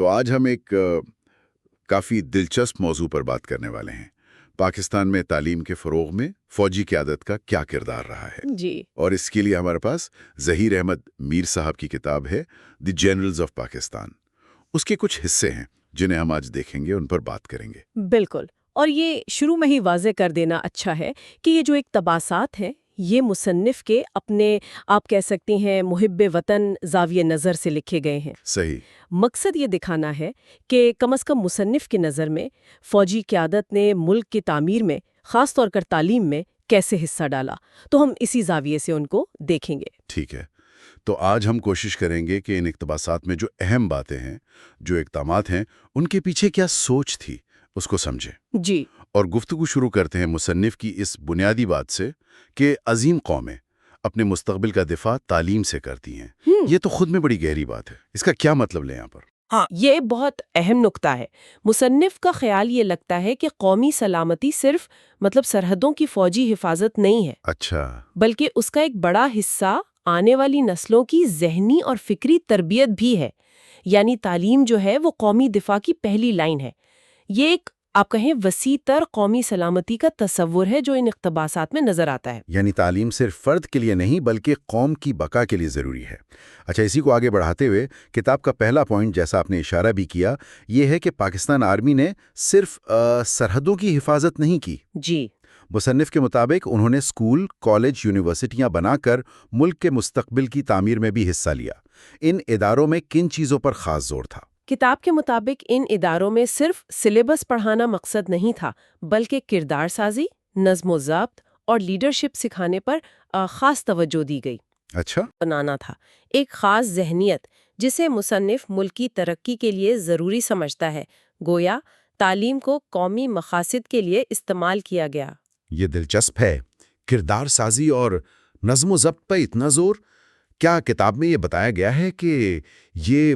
تو آج ہم ایک کافی دلچسپ موضوع پر بات کرنے والے ہیں۔ پاکستان میں تعلیم کے فروغ میں فوجی قیادت کا کیا کردار رہا ہے؟ جی اور اس کے لیے ہمارے پاس ظہیر احمد میر صاحب کی کتاب ہے دی جنرلز آف پاکستان۔ اس کے کچھ حصے ہیں جنہیں ہم آج دیکھیں گے، ان پر بات کریں گے۔ بالکل، اور یہ شروع میں ہی واضح کر دینا اچھا ہے کہ یہ جو اقتباسات ہیں یہ مصنف کے اپنے آپ کہہ سکتی ہیں محب وطن زاویہ نظر سے لکھے گئے ہیں۔ صحیح۔ مقصد یہ دکھانا ہے کہ کم از کم مصنف کی نظر میں فوجی قیادت نے ملک کی تعمیر میں، خاص طور پر تعلیم میں کیسے حصہ ڈالا، تو ہم اسی زاویے سے ان کو دیکھیں گے۔ ٹھیک ہے، تو آج ہم کوشش کریں گے کہ ان اقتباسات میں جو اہم باتیں ہیں، جو اقدامات ہیں، ان کے پیچھے کیا سوچ تھی، اس کو سمجھیں۔ جی اور گفتگو شروع کرتے ہیں مصنف کی اس بنیادی بات سے کہ عظیم قومیں اپنے مستقبل کا دفاع تعلیم سے کرتی ہیں۔ یہ تو خود میں بڑی گہری بات ہے، اس کا کیا مطلب لیں یہاں پر؟ ہاں، یہ بہت اہم نکتہ ہے۔ مصنف کا خیال یہ لگتا ہے کہ قومی سلامتی صرف سرحدوں کی فوجی حفاظت نہیں ہے، اچھا، بلکہ اس کا ایک بڑا حصہ آنے والی نسلوں کی ذہنی اور فکری تربیت بھی ہے۔ یعنی تعلیم جو ہے وہ قومی دفاع کی پہلی لائن ہے۔ یہ ایک آپ کہیں وسیع تر قومی سلامتی کا تصور ہے جو ان اقتباسات میں نظر آتا ہے۔ یعنی تعلیم صرف فرد کے لیے نہیں بلکہ قوم کی بقا کے لیے ضروری ہے۔ اچھا، اسی کو آگے بڑھاتے ہوئے کتاب کا پہلا پوائنٹ، جیسا آپ نے اشارہ بھی کیا، یہ ہے کہ پاکستان آرمی نے صرف سرحدوں کی حفاظت نہیں کی۔ جی، مصنف کے مطابق انہوں نے اسکول، کالج، یونیورسٹیاں بنا کر ملک کے مستقبل کی تعمیر میں بھی حصہ لیا۔ ان اداروں میں کن چیزوں پر خاص زور تھا؟ کتاب کے مطابق ان اداروں میں صرف سلیبس پڑھانا مقصد نہیں تھا، بلکہ کردار سازی، نظم و ضبط اور لیڈرشپ سکھانے پر خاص توجہ دی گئی۔ اچھا، بنانا تھا ایک خاص ذہنیت جسے مصنف ملکی ترقی کے لیے ضروری سمجھتا ہے، گویا تعلیم کو قومی مقاصد کے لیے استعمال کیا گیا۔ یہ دلچسپ ہے، کردار سازی اور نظم و ضبط پر اتنا زور۔ کیا کتاب میں یہ بتایا گیا ہے کہ یہ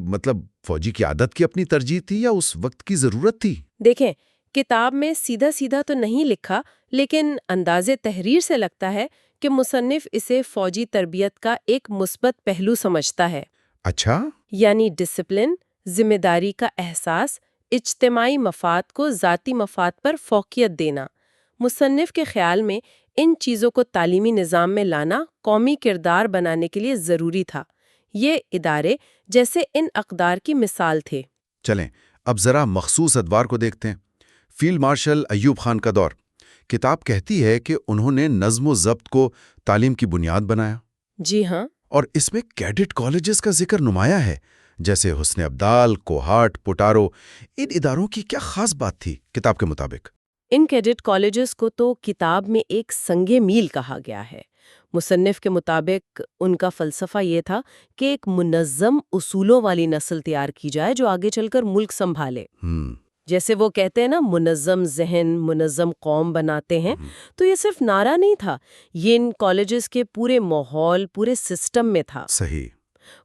فوجی قیادت کی اپنی ترجیح تھی یا اس وقت کی ضرورت تھی؟ دیکھیں، کتاب میں سیدھا سیدھا تو نہیں لکھا، لیکن انداز تحریر سے لگتا ہے کہ مصنف اسے فوجی تربیت کا ایک مثبت پہلو سمجھتا ہے۔ اچھا، یعنی ڈسپلن، ذمہ داری کا احساس، اجتماعی مفاد کو ذاتی مفاد پر فوقیت دینا۔ مصنف کے خیال میں ان چیزوں کو تعلیمی نظام میں لانا قومی کردار بنانے کے لیے ضروری تھا۔ یہ ادارے جیسے ان اقدار کی مثال تھے۔ چلیں اب ذرا مخصوص ادوار کو دیکھتے ہیں۔ فیلڈ مارشل ایوب خان کا دور، کتاب کہتی ہے کہ انہوں نے نظم و ضبط کو تعلیم کی بنیاد بنایا۔ جی ہاں، اور اس میں کیڈٹ کالجز کا ذکر نمایاں ہے، جیسے حسن ابدال، کوہاٹ، پٹارو۔ ان اداروں کی کیا خاص بات تھی کتاب کے مطابق؟ ان کیڈٹ کالجز کو تو کتاب میں ایک سنگ میل کہا گیا ہے۔ مصنف کے مطابق ان کا فلسفہ یہ تھا کہ ایک منظم اصولوں والی نسل تیار کی جائے جو آگے چل کر ملک سنبھالے۔ جیسے وہ کہتے ہیں نا، منظم ذہن منظم قوم بناتے ہیں، تو یہ صرف نعرہ نہیں تھا، یہ ان کالجز کے پورے ماحول، پورے سسٹم میں تھا۔ صحیح۔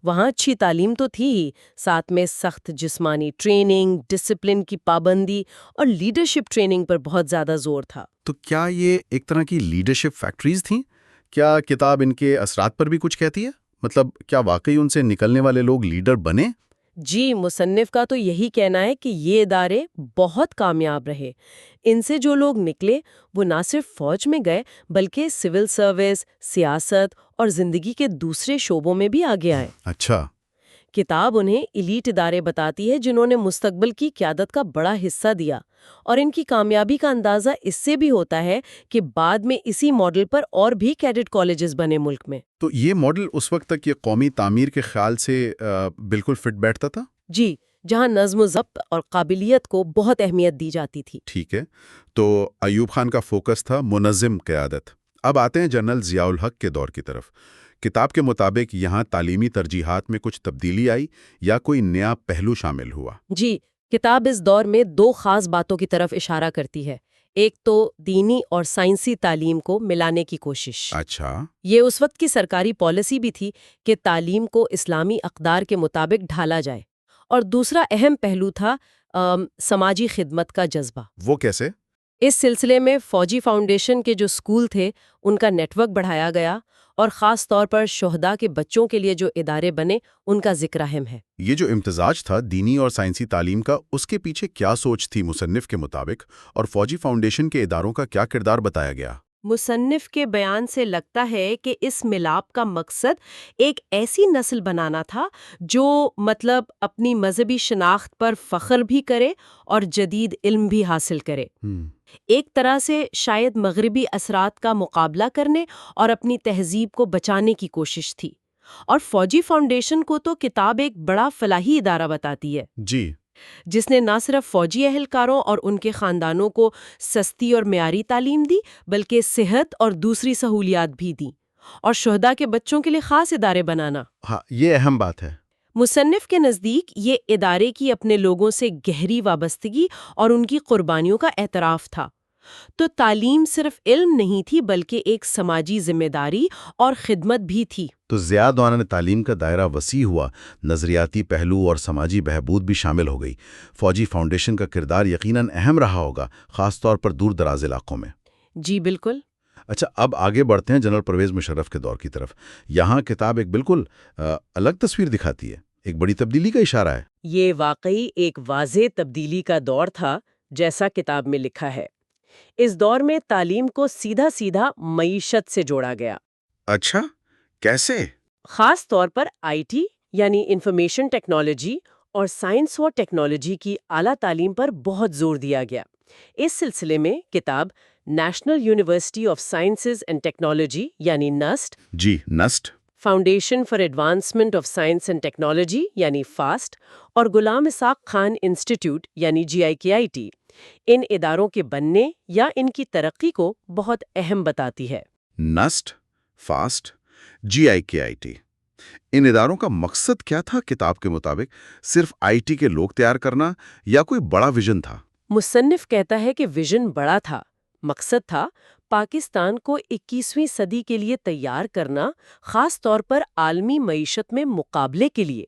وہاں اچھی تعلیم تو تھی ہی، ساتھ میں سخت جسمانی ٹریننگ، ڈسپلن کی پابندی اور لیڈرشپ ٹریننگ پر بہت زیادہ زور تھا۔ تو کیا یہ ایک طرح کی لیڈرشپ فیکٹریز تھیں؟ کیا کتاب ان کے اثرات پر بھی کچھ کہتی ہے؟ کیا واقعی ان سے نکلنے والے لوگ لیڈر بنے؟ جی، مصنف کا تو یہی کہنا ہے کہ یہ ادارے بہت کامیاب رہے۔ ان سے جو لوگ نکلے وہ نہ صرف فوج میں گئے بلکہ سول سروس، سیاست اور زندگی کے دوسرے شعبوں میں بھی آگے آئے۔ اچھا، کتاب انہیں ایلیٹ ادارے بتاتی ہے جنہوں نے مستقبل کی قیادت کا بڑا حصہ دیا، اور ان کی کامیابی کا اندازہ اس سے بھی ہوتا ہے کہ بعد میں اسی ماڈل پر اور بھی کیڈٹ کالجز بنے ملک میں۔ تو یہ ماڈل اس وقت تک یہ قومی تعمیر کے خیال سے بالکل فٹ بیٹھتا تھا؟ جی، جہاں نظم و ضبط اور قابلیت کو بہت اہمیت دی جاتی تھی۔ ٹھیک ہے، تو ایوب خان کا فوکس تھا منظم قیادت۔ اب آتے ہیں جنرل ضیاء الحق کے دور کی طرف۔ کتاب کے مطابق یہاں تعلیمی ترجیحات میں کچھ تبدیلی آئی یا کوئی نیا پہلو شامل ہوا؟ جی، کتاب اس دور میں دو خاص باتوں کی طرف اشارہ کرتی ہے۔ ایک تو دینی اور سائنسی تعلیم کو ملانے کی کوشش۔ اچھا، یہ اس وقت کی سرکاری پالیسی بھی تھی کہ تعلیم کو اسلامی اقدار کے مطابق ڈھالا جائے۔ اور دوسرا اہم پہلو تھا سماجی خدمت کا جذبہ۔ وہ کیسے؟ اس سلسلے میں فوجی فاؤنڈیشن کے جو اسکول تھے ان کا نیٹ ورک بڑھایا گیا، اور خاص طور پر شہداء کے بچوں کے لیے جو ادارے بنے ان کا ذکر اہم ہے۔ یہ جو امتزاج تھا دینی اور سائنسی تعلیم کا، اس کے پیچھے کیا سوچ تھی مصنف کے مطابق، اور فوجی فاؤنڈیشن کے اداروں کا کیا کردار بتایا گیا؟ مصنف کے بیان سے لگتا ہے کہ اس ملاپ کا مقصد ایک ایسی نسل بنانا تھا جو اپنی مذہبی شناخت پر فخر بھی کرے اور جدید علم بھی حاصل کرے، ایک طرح سے شاید مغربی اثرات کا مقابلہ کرنے اور اپنی تہذیب کو بچانے کی کوشش تھی۔ اور فوجی فاؤنڈیشن کو تو کتاب ایک بڑا فلاحی ادارہ بتاتی ہے جی، جس نے نہ صرف فوجی اہلکاروں اور ان کے خاندانوں کو سستی اور معیاری تعلیم دی بلکہ صحت اور دوسری سہولیات بھی دیں، اور شہداء کے بچوں کے لیے خاص ادارے بنانا۔ ہاں، یہ اہم بات ہے۔ مصنف کے نزدیک یہ ادارے کی اپنے لوگوں سے گہری وابستگی اور ان کی قربانیوں کا اعتراف تھا۔ تو تعلیم صرف علم نہیں تھی بلکہ ایک سماجی ذمہ داری اور خدمت بھی تھی۔ تو ضیاء دوران تعلیم کا دائرہ وسیع ہوا، نظریاتی پہلو اور سماجی بہبود بھی شامل ہو گئی۔ فوجی فاؤنڈیشن کا کردار یقیناً اہم رہا ہوگا، خاص طور پر دور دراز علاقوں میں۔ جی بالکل۔ اچھا، اب آگے بڑھتے ہیں جنرل پرویز مشرف کے دور کی طرف۔ یہاں کتاب ایک بالکل الگ تصویر دکھاتی ہے، ایک بڑی تبدیلی کا اشارہ ہے۔ یہ واقعی ایک واضح تبدیلی کا دور تھا، جیسا کتاب میں لکھا ہے۔ اس دور میں تعلیم کو سیدھا سیدھا معیشت سے جوڑا گیا۔ اچھا، کیسے؟ خاص طور پر آئی ٹی یعنی انفارمیشن ٹیکنالوجی اور سائنس و ٹیکنالوجی کی اعلیٰ تعلیم پر بہت زور دیا گیا۔ اس سلسلے میں کتاب national university of sciences and technology یعنی نسٹ، جی، NUST, foundation for advancement of science and technology یعنی فاسٹ، اور غلام اسحاق خان انسٹیٹیوٹ یعنی GIKIT ان اداروں کے بننے یا ان کی ترقی کو بہت اہم بتاتی ہے۔ نسٹ، فاسٹ، GIKIT، ان اداروں کا مقصد کیا تھا کتاب کے مطابق؟ صرف IT کے لوگ تیار کرنا یا کوئی بڑا ویژن تھا؟ مصنف کہتا ہے کہ ویژن بڑا تھا، مقصد تھا پاکستان کو 21ویں صدی کے لیے تیار کرنا، خاص طور پر عالمی معیشت میں مقابلے کے لیے۔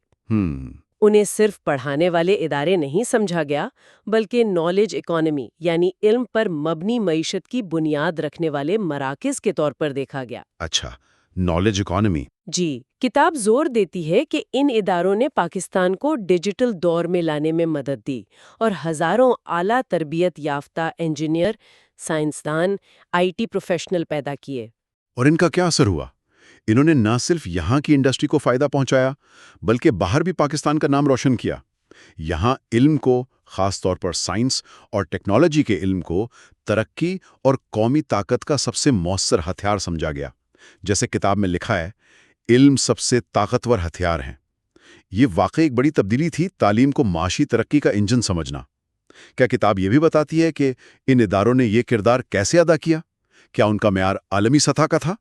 انہیں صرف پڑھانے والے ادارے نہیں سمجھا گیا بلکہ نالج اکانومی یعنی علم پر مبنی معیشت کی بنیاد رکھنے والے مراکز کے طور پر دیکھا گیا۔ اچھا، نالج اکانومی۔ جی، کتاب زور دیتی ہے کہ ان اداروں نے پاکستان کو ڈیجیٹل دور میں لانے میں مدد دی اور ہزاروں اعلیٰ تربیت یافتہ انجینئر، سائنسدان، IT پروفیشنل پیدا کیے۔ اور ان کا کیا اثر ہوا؟ انہوں نے نہ صرف یہاں کی انڈسٹری کو فائدہ پہنچایا بلکہ باہر بھی پاکستان کا نام روشن کیا۔ یہاں علم کو، خاص طور پر سائنس اور ٹیکنالوجی کے علم کو، ترقی اور قومی طاقت کا سب سے مؤثر ہتھیار سمجھا گیا۔ جیسے کتاب میں لکھا ہے، علم سب سے طاقتور ہتھیار ہیں۔ یہ واقعی ایک بڑی تبدیلی تھی، تعلیم کو معاشی ترقی کا انجن سمجھنا۔ کیا کتاب یہ بھی بتاتی ہے کہ ان اداروں نے یہ کردار کیسے ادا کیا؟ کیا ان کا معیار عالمی سطح کا تھا؟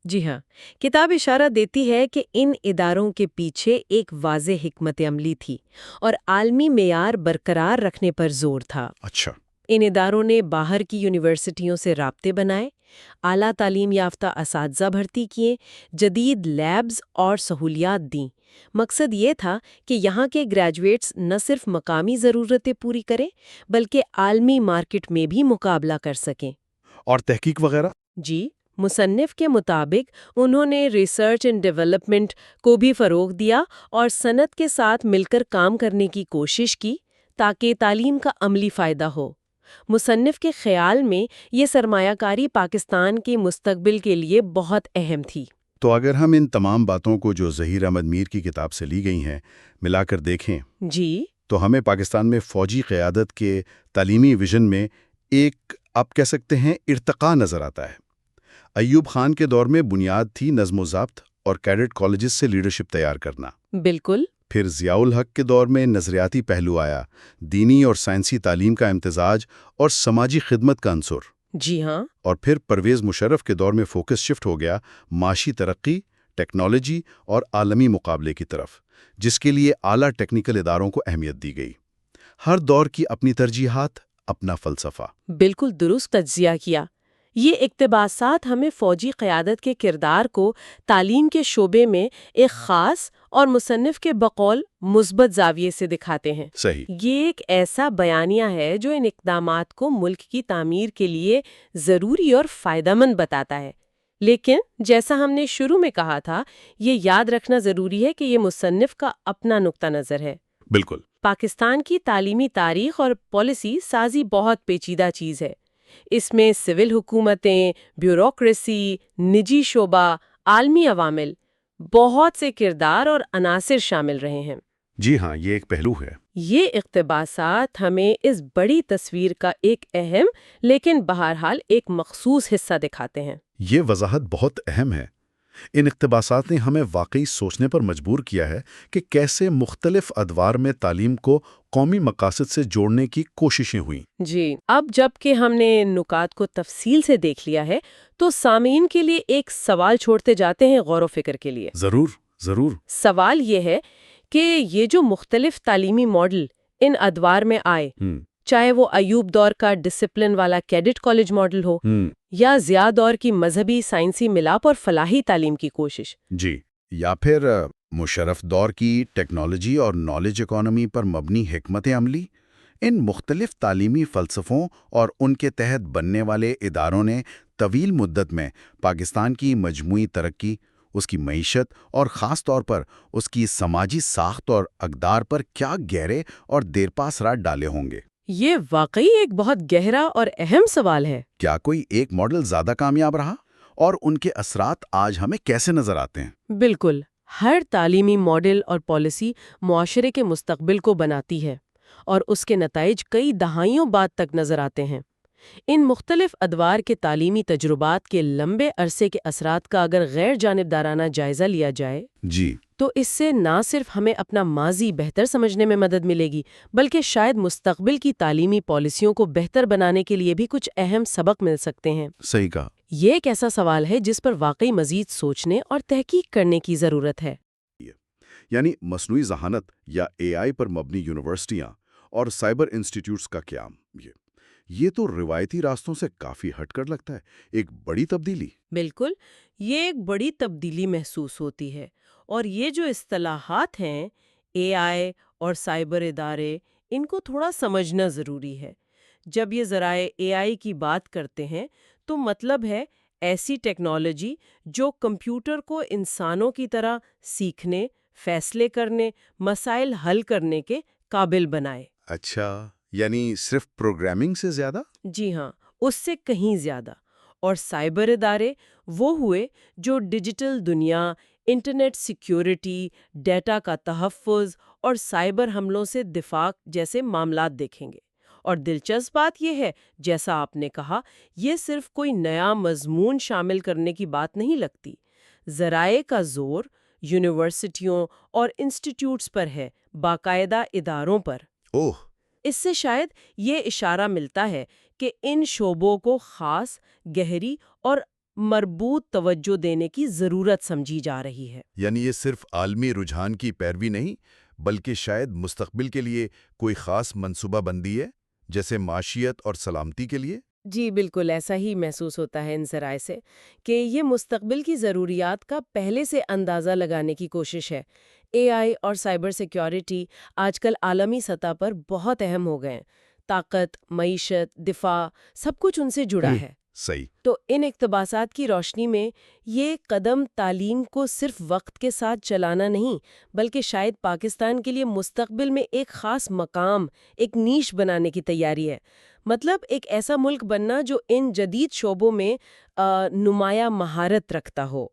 جی ہاں، کتاب اشارہ دیتی ہے کہ ان اداروں کے پیچھے ایک واضح حکمت عملی تھی اور عالمی معیار برقرار رکھنے پر زور تھا۔ اچھا، ان اداروں نے باہر کی یونیورسٹیوں سے رابطے بنائے، اعلیٰ تعلیم یافتہ اساتذہ بھرتی کیے، جدید لیبز اور سہولیات دیں۔ مقصد یہ تھا کہ یہاں کے گریجویٹس نہ صرف مقامی ضرورتیں پوری کریں بلکہ عالمی مارکیٹ میں بھی مقابلہ کر سکیں۔ اور تحقیق وغیرہ؟ جی، مصنف کے مطابق انہوں نے ریسرچ اینڈ ڈیولپمنٹ کو بھی فروغ دیا اور صنعت کے ساتھ مل کر کام کرنے کی کوشش کی تاکہ تعلیم کا عملی فائدہ ہو۔ مصنف کے خیال میں یہ سرمایہ کاری پاکستان کے مستقبل کے لیے بہت اہم تھی۔ تو اگر ہم ان تمام باتوں کو جو ظہیر احمد میر کی کتاب سے لی گئی ہیں ملا کر دیکھیں جی، تو ہمیں پاکستان میں فوجی قیادت کے تعلیمی ویژن میں ایک، آپ کہہ سکتے ہیں، ارتقاء نظر آتا ہے۔ ایوب خان کے دور میں بنیاد تھی نظم و ضبط اور کیڈٹ کالجز سے لیڈرشپ تیار کرنا۔ بالکل۔ پھر ضیاء الحق کے دور میں نظریاتی پہلو آیا، دینی اور سائنسی تعلیم کا امتزاج اور سماجی خدمت کا عنصر۔ جی ہاں۔ اور پھر پرویز مشرف کے دور میں فوکس شفٹ ہو گیا معاشی ترقی، ٹیکنالوجی اور عالمی مقابلے کی طرف، جس کے لیے اعلیٰ ٹیکنیکل اداروں کو اہمیت دی گئی۔ ہر دور کی اپنی ترجیحات، اپنا فلسفہ۔ بالکل درست تجزیہ کیا۔ یہ اقتباسات ہمیں فوجی قیادت کے کردار کو تعلیم کے شعبے میں ایک خاص اور مصنف کے بقول مثبت زاویے سے دکھاتے ہیں۔ صحیح۔ یہ ایک ایسا بیانیہ ہے جو ان اقدامات کو ملک کی تعمیر کے لیے ضروری اور فائدہ مند بتاتا ہے، لیکن جیسا ہم نے شروع میں کہا تھا، یہ یاد رکھنا ضروری ہے کہ یہ مصنف کا اپنا نقطہ نظر ہے۔ بالکل۔ پاکستان کی تعلیمی تاریخ اور پالیسی سازی بہت پیچیدہ چیز ہے۔ اس میں سول حکومتیں، بیوروکریسی، نجی شعبہ، عالمی عوامل، بہت سے کردار اور عناصر شامل رہے ہیں۔ جی ہاں، یہ ایک پہلو ہے۔ یہ اقتباسات ہمیں اس بڑی تصویر کا ایک اہم لیکن بہرحال ایک مخصوص حصہ دکھاتے ہیں۔ یہ وضاحت بہت اہم ہے۔ ان اقتباسات نے ہمیں واقعی سوچنے پر مجبور کیا ہے کہ کیسے مختلف ادوار میں تعلیم کو قومی مقاصد سے جوڑنے کی کوششیں ہوئیں۔ جی، اب جب کہ ہم نے نکات کو تفصیل سے دیکھ لیا ہے تو سامعین کے لیے ایک سوال چھوڑتے جاتے ہیں غور و فکر کے لیے۔ ضرور، ضرور۔ سوال یہ ہے کہ یہ جو مختلف تعلیمی ماڈل ان ادوار میں آئے، چاہے وہ ایوب دور کا ڈسپلن والا کیڈٹ کالج ماڈل ہو یا ضیاء دور کی مذہبی سائنسی ملاپ اور فلاحی تعلیم کی کوشش، جی، یا پھر مشرف دور کی ٹیکنالوجی اور نالج اکانومی پر مبنی حکمت عملی، ان مختلف تعلیمی فلسفوں اور ان کے تحت بننے والے اداروں نے طویل مدت میں پاکستان کی مجموعی ترقی، اس کی معیشت اور خاص طور پر اس کی سماجی ساخت اور اقدار پر کیا گہرے اور دیرپا اثرات ڈالے ہوں گے؟ یہ واقعی ایک بہت گہرا اور اہم سوال ہے۔ کیا کوئی ایک ماڈل زیادہ کامیاب رہا اور ان کے اثرات آج ہمیں کیسے نظر آتے ہیں؟ بالکل، ہر تعلیمی ماڈل اور پالیسی معاشرے کے مستقبل کو بناتی ہے اور اس کے نتائج کئی دہائیوں بعد تک نظر آتے ہیں۔ ان مختلف ادوار کے تعلیمی تجربات کے لمبے عرصے کے اثرات کا اگر غیر جانبدارانہ جائزہ لیا جائے جی، تو اس سے نہ صرف ہمیں اپنا ماضی بہتر سمجھنے میں مدد ملے گی، بلکہ شاید مستقبل کی تعلیمی پالیسیوں کو بہتر بنانے کے لیے بھی کچھ اہم سبق مل سکتے ہیں۔ صحیح کہا۔ یہ ایک ایسا سوال ہے جس پر واقعی مزید سوچنے اور تحقیق کرنے کی ضرورت ہے۔ یعنی مصنوعی ذہانت یا اے آئی پر مبنی یونیورسٹیاں اور سائبر انسٹیٹیوٹس کا قیام، یہ تو روایتی راستوں سے کافی ہٹ کر لگتا ہے، ایک بڑی تبدیلی۔ بالکل، یہ ایک بڑی تبدیلی محسوس ہوتی ہے، اور یہ جو اصطلاحات ہیں، اے آئی اور سائبر ادارے، ان کو تھوڑا سمجھنا ضروری ہے۔ جب یہ ذرائع اے آئی کی بات کرتے ہیں تو مطلب ہے ایسی ٹیکنالوجی جو کمپیوٹر کو انسانوں کی طرح سیکھنے، فیصلے کرنے، مسائل حل کرنے کے قابل بنائے۔ اچھا، یعنی صرف پروگرامنگ سے زیادہ؟ جی ہاں، اس سے کہیں زیادہ۔ اور سائبر ادارے وہ ہوئے جو ڈیجیٹل دنیا، انٹرنیٹ سیکیورٹی، ڈیٹا کا تحفظ اور سائبر حملوں سے دفاع جیسے معاملات دیکھیں گے۔ اور دلچسپ بات یہ ہے، جیسا آپ نے کہا، یہ صرف کوئی نیا مضمون شامل کرنے کی بات نہیں لگتی۔ ذرائع کا زور یونیورسٹیوں اور انسٹیٹیوٹس پر ہے، باقاعدہ اداروں پر۔ اوہ! اس سے شاید یہ اشارہ ملتا ہے کہ ان شعبوں کو خاص، گہری اور مربوط توجہ دینے کی ضرورت سمجھی جا رہی ہے۔ یعنی یہ صرف عالمی رجحان کی پیروی نہیں، بلکہ شاید مستقبل کے لیے کوئی خاص منصوبہ بندی ہے، جیسے معاشیت اور سلامتی کے لیے؟ جی بالکل، ایسا ہی محسوس ہوتا ہے ان ذرائع سے کہ یہ مستقبل کی ضروریات کا پہلے سے اندازہ لگانے کی کوشش ہے۔ اے آئی اور سائبر سیکیورٹی آج کل عالمی سطح پر بہت اہم ہو گئے ہیں۔ طاقت، معیشت، دفاع، سب کچھ ان سے جڑا ہے۔ صحیح۔ تو ان اقتباسات کی روشنی میں یہ قدم تعلیم کو صرف وقت کے ساتھ چلانا نہیں، بلکہ شاید پاکستان کے لیے مستقبل میں ایک خاص مقام، ایک نیش بنانے کی تیاری ہے۔ مطلب ایک ایسا ملک بننا جو ان جدید شعبوں میں نمایاں مہارت رکھتا ہو۔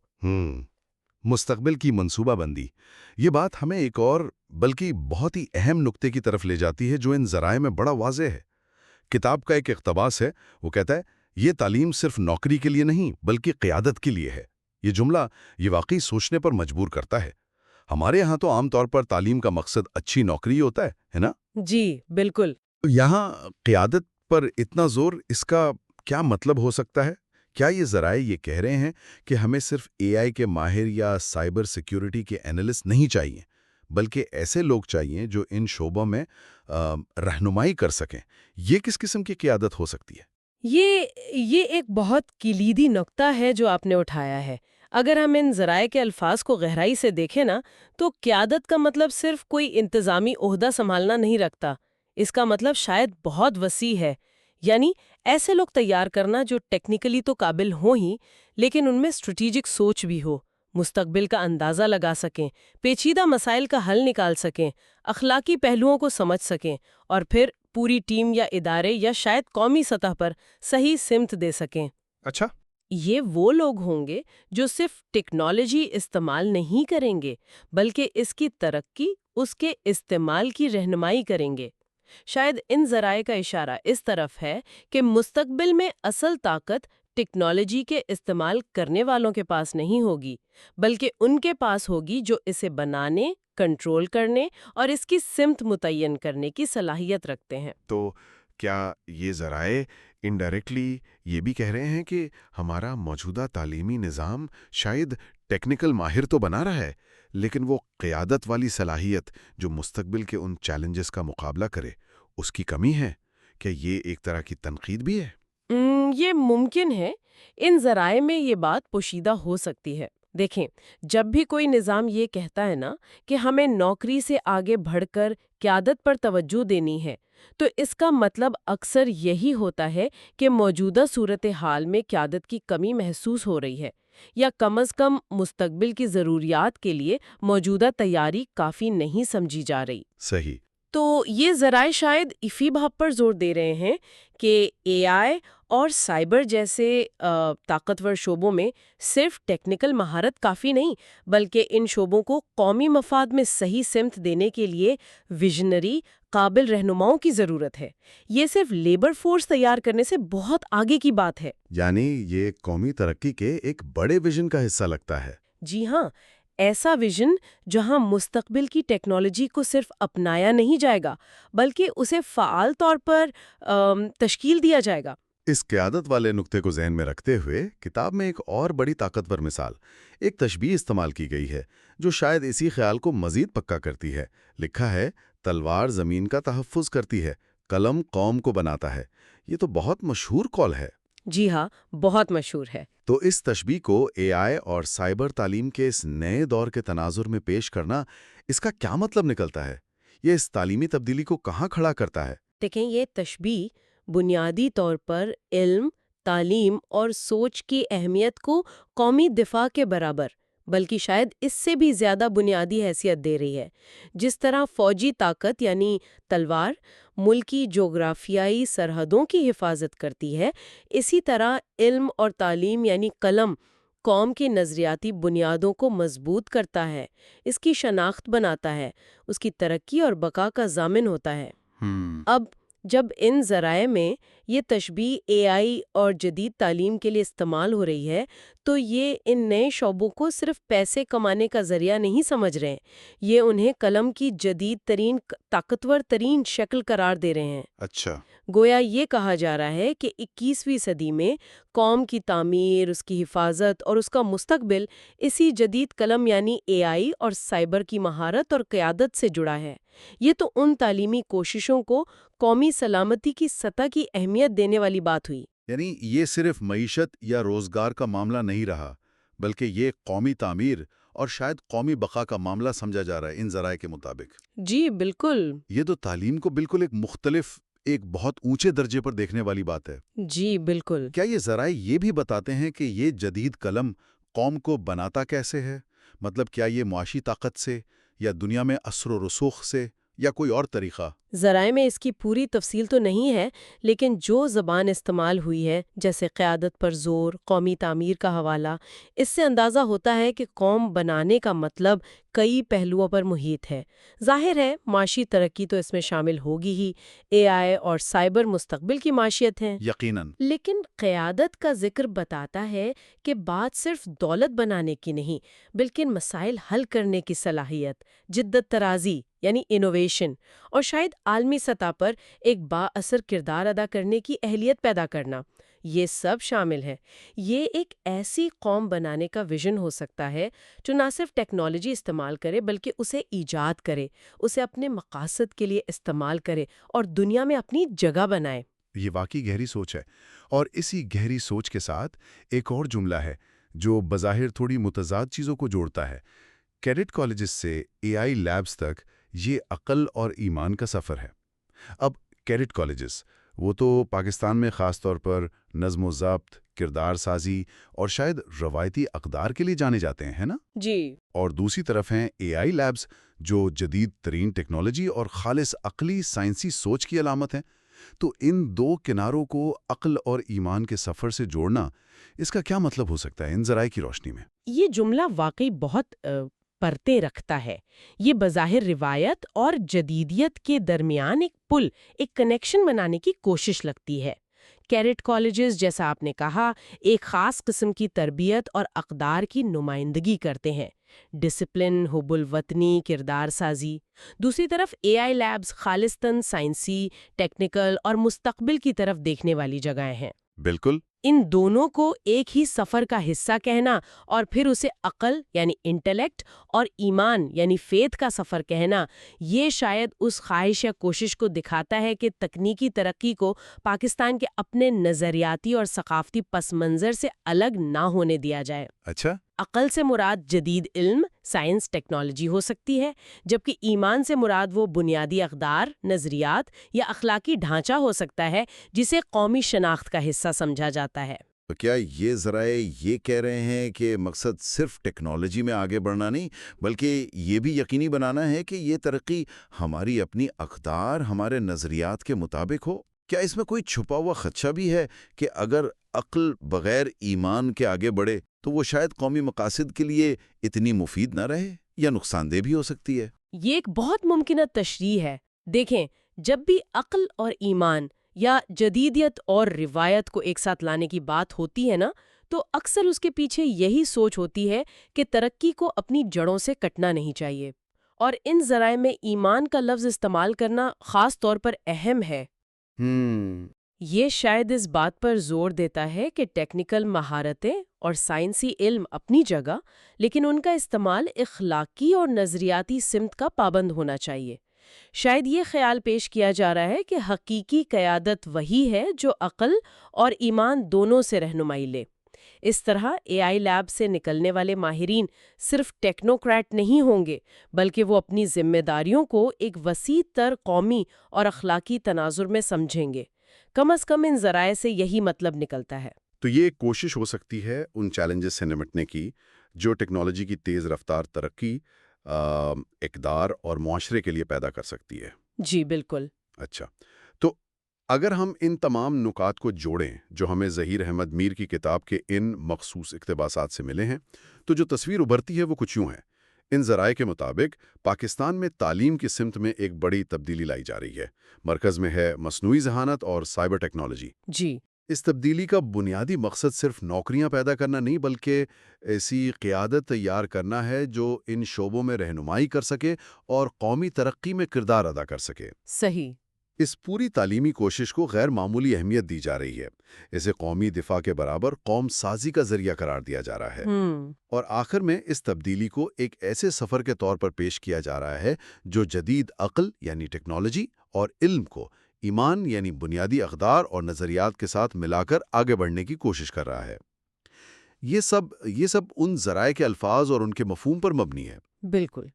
مستقبل کی منصوبہ بندی، یہ بات ہمیں ایک اور بلکہ بہت ہی اہم نقطے کی طرف لے جاتی ہے جو ان ذرائع میں بڑا واضح ہے۔ کتاب کا ایک اقتباس ہے، وہ کہتا ہے، یہ تعلیم صرف نوکری کے لیے نہیں بلکہ قیادت کے لیے ہے۔ یہ جملہ یہ واقعی سوچنے پر مجبور کرتا ہے۔ ہمارے ہاں تو عام طور پر تعلیم کا مقصد اچھی نوکری ہوتا ہے نا؟ جی بالکل۔ یہاں قیادت پر اتنا زور، اس کا کیا مطلب ہو سکتا ہے؟ کیا یہ ذرائع یہ کہہ رہے ہیں کہ ہمیں صرف اے آئی کے ماہر یا سائبر سیکیورٹی کے اینالسٹ نہیں چاہیے، بلکہ ایسے لوگ چاہیے جو ان شعبوں میں رہنمائی کر سکیں؟ یہ کس قسم کی قیادت ہو سکتی ہے؟ یہ ایک بہت کلیدی نقطہ ہے جو آپ نے اٹھایا ہے۔ اگر ہم ان ذرائع کے الفاظ کو گہرائی سے دیکھیں نا، تو قیادت کا مطلب صرف کوئی انتظامی عہدہ سنبھالنا نہیں رکھتا۔ اس کا مطلب شاید بہت وسیع ہے۔ یعنی ایسے لوگ تیار کرنا جو ٹیکنیکلی تو قابل ہوں ہی، لیکن ان میں اسٹریٹجک سوچ بھی ہو، مستقبل کا اندازہ لگا سکیں، پیچیدہ مسائل کا حل نکال سکیں، اخلاقی پہلوؤں کو سمجھ سکیں، اور پھر پوری ٹیم یا ادارے یا شاید قومی سطح پر صحیح سمت دے سکیں۔ اچھا، یہ وہ لوگ ہوں گے جو صرف ٹیکنالوجی استعمال نہیں کریں گے، بلکہ اس کی ترقی، اس کے استعمال کی رہنمائی کریں گے۔ شاید ان ذرائع کا اشارہ اس طرف ہے کہ مستقبل میں اصل طاقت ٹیکنالوجی کے استعمال کرنے والوں کے پاس نہیں ہوگی، بلکہ ان کے پاس ہوگی جو اسے بنانے، کنٹرول کرنے اور اس کی سمت متعین کرنے کی صلاحیت رکھتے ہیں۔ تو کیا یہ ذرائع انڈائریکٹلی یہ بھی کہہ رہے ہیں کہ ہمارا موجودہ تعلیمی نظام شاید ٹیکنیکل ماہر تو بنا رہا ہے، لیکن وہ قیادت والی صلاحیت جو مستقبل کے ان چیلنجز کا مقابلہ کرے، اس کی کمی ہے؟ کیا یہ ایک طرح کی تنقید بھی ہے؟ یہ ممکن ہے۔ ان ذرائع میں یہ بات پوشیدہ ہو سکتی ہے۔ دیکھیں، جب بھی کوئی نظام یہ کہتا ہے نا کہ ہمیں نوکری سے آگے بڑھ کر قیادت پر توجہ دینی ہے، تو اس کا مطلب اکثر یہی ہوتا ہے کہ موجودہ صورتحال میں قیادت کی کمی محسوس ہو رہی ہے، یا کم از کم مستقبل کی ضروریات کے لیے موجودہ تیاری کافی نہیں سمجھی جا رہی۔ صحیح۔ تو یہ ذرائع شاید اسی بات پر زور دے رہے ہیں کہ اے آئی اور سائبر جیسے طاقتور شعبوں میں صرف ٹیکنیکل مہارت کافی نہیں، بلکہ ان شعبوں کو قومی مفاد میں صحیح سمت دینے کے لیے ویژنری، قابل رہنماؤں کی ضرورت ہے۔ یہ صرف لیبر فورس تیار کرنے سے بہت آگے کی بات ہے۔ یعنی یہ قومی ترقی کے ایک بڑے ویژن کا حصہ لگتا ہے۔ جی ہاں، ایسا ویژن جہاں مستقبل کی ٹیکنالوجی کو صرف اپنایا نہیں جائے گا، بلکہ اسے فعال طور پر تشکیل دیا جائے گا۔ اس قیادت والے نقطے کو ذہن میں رکھتے ہوئے کتاب میں ایک اور بڑی طاقتور مثال، ایک تشبیہ استعمال کی گئی ہے جو شاید اسی خیال کو مزید پکا کرتی ہے۔ لکھا ہے، تلوار زمین کا تحفظ کرتی ہے، قلم قوم کو بناتا ہے۔ یہ تو بہت مشہور قول ہے۔ جی ہاں، بہت مشہور ہے۔ تو اس تشبیہ کو اے آئی اور سائبر تعلیم کے اس نئے دور کے تناظر میں پیش کرنا، اس کا کیا مطلب نکلتا ہے؟ یہ اس تعلیمی تبدیلی کو کہاں کھڑا کرتا ہے؟ دیکھیں، یہ تشبیہ بنیادی طور پر علم، تعلیم اور سوچ کی اہمیت کو قومی دفاع کے برابر، بلکہ شاید اس سے بھی زیادہ بنیادی حیثیت دے رہی ہے۔ جس طرح فوجی طاقت یعنی تلوار ملکی جغرافیائی سرحدوں کی حفاظت کرتی ہے، اسی طرح علم اور تعلیم یعنی قلم قوم کی نظریاتی بنیادوں کو مضبوط کرتا ہے، اس کی شناخت بناتا ہے، اس کی ترقی اور بقا کا ضامن ہوتا ہے۔ اب جب ان ذرائع میں یہ تشبیہ اے آئی اور جدید تعلیم کے لیے استعمال ہو رہی ہے، تو یہ ان نئے شعبوں کو صرف پیسے کمانے کا ذریعہ نہیں سمجھ رہے ہیں، یہ انہیں قلم کی جدید ترین، طاقتور ترین شکل قرار دے رہے ہیں۔ اچھا، گویا یہ کہا جا رہا ہے کہ 21ویں صدی میں قوم کی تعمیر، اس کی حفاظت اور اس کا مستقبل اسی جدید قلم یعنی اے آئی اور سائبر کی مہارت اور قیادت سے جڑا ہے۔ یہ تو ان تعلیمی کوششوں کو قومی سلامتی کی سطح کی اہمیت دینے والی بات ہوئی۔ یعنی یہ صرف معیشت یا روزگار کا معاملہ نہیں رہا، بلکہ یہ قومی تعمیر اور شاید قومی بقا کا معاملہ سمجھا جا رہا ہے ان ذرائع کے مطابق۔ جی بالکل۔ یہ تو تعلیم کو بالکل ایک بہت اونچے درجے پر دیکھنے والی بات ہے۔ جی بالکل۔ کیا یہ ذرائع یہ بھی بتاتے ہیں کہ یہ جدید قلم قوم کو بناتا کیسے ہے؟ مطلب کیا یہ معاشی طاقت سے، یا دنیا میں اثر و رسوخ سے، یا کوئی اور طریقہ؟ ذرائع میں اس کی پوری تفصیل تو نہیں ہے، لیکن جو زبان استعمال ہوئی ہے، جیسے قیادت پر زور، قومی تعمیر کا حوالہ، اس سے اندازہ ہوتا ہے کہ قوم بنانے کا مطلب کئی پہلوؤں پر محیط ہے۔ ظاہر ہے معاشی ترقی تو اس میں شامل ہوگی ہی، اے آئی اور سائبر مستقبل کی معیشت ہیں یقیناً۔ لیکن قیادت کا ذکر بتاتا ہے کہ بات صرف دولت بنانے کی نہیں، بلکہ مسائل حل کرنے کی صلاحیت، جدت طرازی یعنی انوویشن، اور شاید عالمی سطح پر ایک با اثر کردار ادا کرنے کی اہلیت پیدا کرنا، یہ سب شامل ہے۔ یہ ایک ایسی قوم بنانے کا ویژن ہو سکتا ہے جو نہ صرف ٹیکنالوجی استعمال کرے بلکہ اسے ایجاد کرے، اسے اپنے مقاصد کے لیے استعمال کرے اور دنیا میں اپنی جگہ بنائے۔ یہ واقعی گہری سوچ ہے، اور اسی گہری سوچ کے ساتھ ایک اور جملہ ہے جو بظاہر تھوڑی متضاد چیزوں کو جوڑتا ہے۔ کیڈٹ کالجز سے اے آئی لیبز تک یہ عقل اور ایمان کا سفر ہے۔ اب کیڈٹ کالجز وہ تو پاکستان میں خاص طور پر نظم و ضبط، کردار سازی اور شاید روایتی اقدار کے لیے جانے جاتے ہیں، ہے نا؟ جی اور دوسری طرف ہیں اے آئی لیبز، جو جدید ترین ٹیکنالوجی اور خالص عقلی سائنسی سوچ کی علامت ہیں۔ تو ان دو کناروں کو عقل اور ایمان کے سفر سے جوڑنا، اس کا کیا مطلب ہو سکتا ہے ان ذرائع کی روشنی میں؟ یہ جملہ واقعی بہت پرتے رکھتا ہے۔ یہ بظاہر روایت اور جدیدیت کے درمیان ایک پل، ایک کنیکشن بنانے کی کوشش لگتی ہے۔ کیرٹ کالجز، جیسا آپ نے کہا، ایک خاص قسم کی تربیت اور اقدار کی نمائندگی کرتے ہیں، ڈسپلن، حب الوطنی، کردار سازی۔ دوسری طرف اے آئی لیبز خالصتاً سائنسی، ٹیکنیکل اور مستقبل کی طرف دیکھنے والی جگہیں ہیں۔ بالکل۔ ان دونوں کو ایک ہی سفر کا حصہ کہنا اور پھر اسے عقل یعنی انٹیلیکٹ اور ایمان یعنی فیتھ کا سفر کہنا، یہ شاید اس خواہش یا کوشش کو دکھاتا ہے کہ تکنیکی ترقی کو پاکستان کے اپنے نظریاتی اور ثقافتی پس منظر سے الگ نہ ہونے دیا جائے۔ اچھا۔ عقل سے مراد جدید علم، سائنس، ٹیکنالوجی ہو سکتی ہے، جبکہ ایمان سے مراد وہ بنیادی اقدار، نظریات یا اخلاقی ڈھانچہ ہو سکتا ہے جسے قومی شناخت کا حصہ سمجھا جاتا ہے۔ تو کیا یہ ذرائع یہ کہہ رہے ہیں کہ مقصد صرف ٹیکنالوجی میں آگے بڑھنا نہیں، بلکہ یہ بھی یقینی بنانا ہے کہ یہ ترقی ہماری اپنی اقدار، ہمارے نظریات کے مطابق ہو؟ کیا اس میں کوئی چھپا ہوا خدشہ بھی ہے کہ اگر عقل بغیر ایمان کے آگے بڑھے تو وہ شاید قومی مقاصد کے لیے اتنی مفید نہ رہے یا نقصان دہ بھی ہو سکتی ہے؟ یہ ایک بہت ممکنہ تشریح ہے۔ دیکھیں، جب بھی عقل اور ایمان یا جدیدیت اور روایت کو ایک ساتھ لانے کی بات ہوتی ہے نا، تو اکثر اس کے پیچھے یہی سوچ ہوتی ہے کہ ترقی کو اپنی جڑوں سے کٹنا نہیں چاہیے، اور ان ذرائع میں ایمان کا لفظ استعمال کرنا خاص طور پر اہم ہے۔ یہ شاید اس بات پر زور دیتا ہے کہ ٹیکنیکل مہارتیں اور سائنسی علم اپنی جگہ، لیکن ان کا استعمال اخلاقی اور نظریاتی سمت کا پابند ہونا چاہیے۔ شاید یہ خیال پیش کیا جا رہا ہے کہ حقیقی قیادت وہی ہے جو عقل اور ایمان دونوں سے رہنمائی لے۔ اس طرح اے آئی لیب سے نکلنے والے ماہرین صرف ٹیکنوکریٹ نہیں ہوں گے، بلکہ وہ اپنی ذمہ داریوں کو ایک وسیع تر قومی اور اخلاقی تناظر میں سمجھیں گے۔ کم از کم ان ذرائع سے یہی مطلب نکلتا ہے۔ تو یہ ایک کوشش ہو سکتی ہے ان چیلنجز سے نمٹنے کی جو ٹیکنالوجی کی تیز رفتار ترقی اقدار اور معاشرے کے لیے پیدا کر سکتی ہے۔ جی بالکل۔ اچھا، تو اگر ہم ان تمام نکات کو جوڑیں جو ہمیں ظہیر احمد میر کی کتاب کے ان مخصوص اقتباسات سے ملے ہیں، تو جو تصویر ابھرتی ہے وہ کچھ یوں ہے۔ ان ذرائع کے مطابق پاکستان میں تعلیم کی سمت میں ایک بڑی تبدیلی لائی جا رہی ہے۔ مرکز میں ہے مصنوعی ذہانت اور سائبر ٹیکنالوجی۔ جی، اس تبدیلی کا بنیادی مقصد صرف نوکریاں پیدا کرنا نہیں، بلکہ ایسی قیادت تیار کرنا ہے جو ان شعبوں میں رہنمائی کر سکے اور قومی ترقی میں کردار ادا کر سکے۔ صحیح۔ اس پوری تعلیمی کوشش کو غیر معمولی اہمیت دی جا رہی ہے۔ اسے قومی دفاع کے برابر قوم سازی کا ذریعہ قرار دیا جا رہا ہے۔ اور آخر میں اس تبدیلی کو ایک ایسے سفر کے طور پر پیش کیا جا رہا ہے جو جدید عقل یعنی ٹیکنالوجی اور علم کو ایمان یعنی بنیادی اقدار اور نظریات کے ساتھ ملا کر آگے بڑھنے کی کوشش کر رہا ہے۔ یہ سب ان ذرائع کے الفاظ اور ان کے مفہوم پر مبنی ہے۔ بالکل۔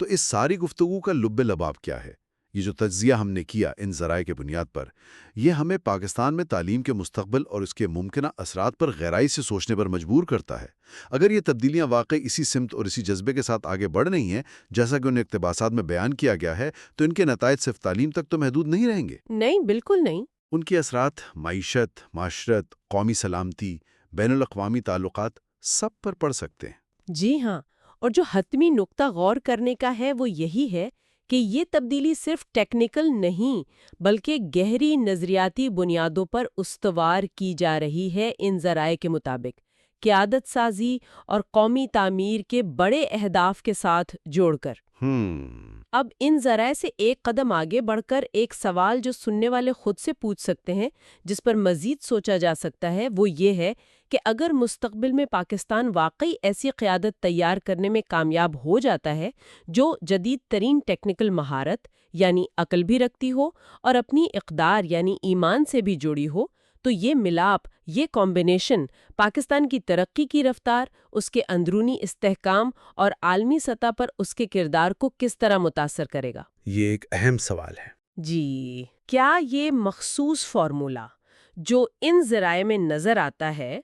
تو اس ساری گفتگو کا لب لباب کیا ہے؟ یہ جو تجزیہ ہم نے کیا ان ذرائع کے بنیاد پر، یہ ہمیں پاکستان میں تعلیم کے مستقبل اور اس کے ممکنہ اثرات پر گہرائی سے سوچنے پر مجبور کرتا ہے۔ اگر یہ تبدیلیاں واقعی اسی سمت اور اسی جذبے کے ساتھ آگے بڑھ رہی ہیں جیسا کہ ان اقتباسات میں بیان کیا گیا ہے، تو ان کے نتائج صرف تعلیم تک تو محدود نہیں رہیں گے۔ نہیں، بالکل نہیں۔ ان کے اثرات معیشت، معاشرت، قومی سلامتی، بین الاقوامی تعلقات سب پر پڑ سکتے ہیں۔ جی ہاں، اور جو حتمی نقطہ غور کرنے کا ہے وہ یہی ہے کہ یہ تبدیلی صرف ٹیکنیکل نہیں بلکہ گہری نظریاتی بنیادوں پر استوار کی جا رہی ہے۔ ان ذرائع کے مطابق قیادت سازی اور قومی تعمیر کے بڑے اہداف کے ساتھ جوڑ کر۔ اب ان ذرائع سے ایک قدم آگے بڑھ کر ایک سوال جو سننے والے خود سے پوچھ سکتے ہیں، جس پر مزید سوچا جا سکتا ہے، وہ یہ ہے کہ اگر مستقبل میں پاکستان واقعی ایسی قیادت تیار کرنے میں کامیاب ہو جاتا ہے جو جدید ترین ٹیکنیکل مہارت یعنی عقل بھی رکھتی ہو اور اپنی اقدار یعنی ایمان سے بھی جڑی ہو، تو یہ ملاپ، یہ کمبینیشن پاکستان کی ترقی کی رفتار، اس کے اندرونی استحکام اور عالمی سطح پر اس کے کردار کو کس طرح متاثر کرے گا؟ یہ ایک اہم سوال ہے۔ جی، کیا یہ مخصوص فارمولا جو ان ذرائع میں نظر آتا ہے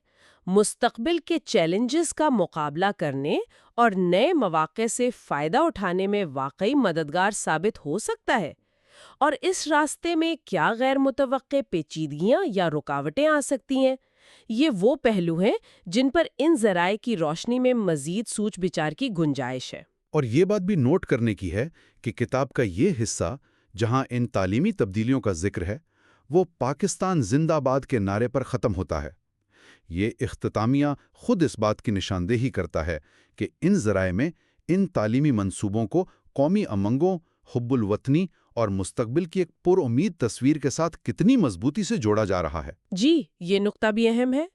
مستقبل کے چیلنجز کا مقابلہ کرنے اور نئے مواقع سے فائدہ اٹھانے میں واقعی مددگار ثابت ہو سکتا ہے؟ اور اس راستے میں کیا غیر متوقع پیچیدگیاں یا رکاوٹیں آ سکتی ہیں؟ یہ وہ پہلو ہیں جن پر ان ذرائع کی روشنی میں مزید سوچ بچار کی گنجائش ہے۔ اور یہ بات بھی نوٹ کرنے کی ہے کہ کتاب کا یہ حصہ جہاں ان تعلیمی تبدیلیوں کا ذکر ہے وہ پاکستان زندہ باد کے نعرے پر ختم ہوتا ہے۔ یہ اختتامیہ خود اس بات کی نشاندہی کرتا ہے کہ ان ذرائع میں ان تعلیمی منصوبوں کو قومی امنگوں، حب الوطنی اور مستقبل کی ایک پر امید تصویر کے ساتھ کتنی مضبوطی سے جوڑا جا رہا ہے۔ جی، یہ نقطہ بھی اہم ہے۔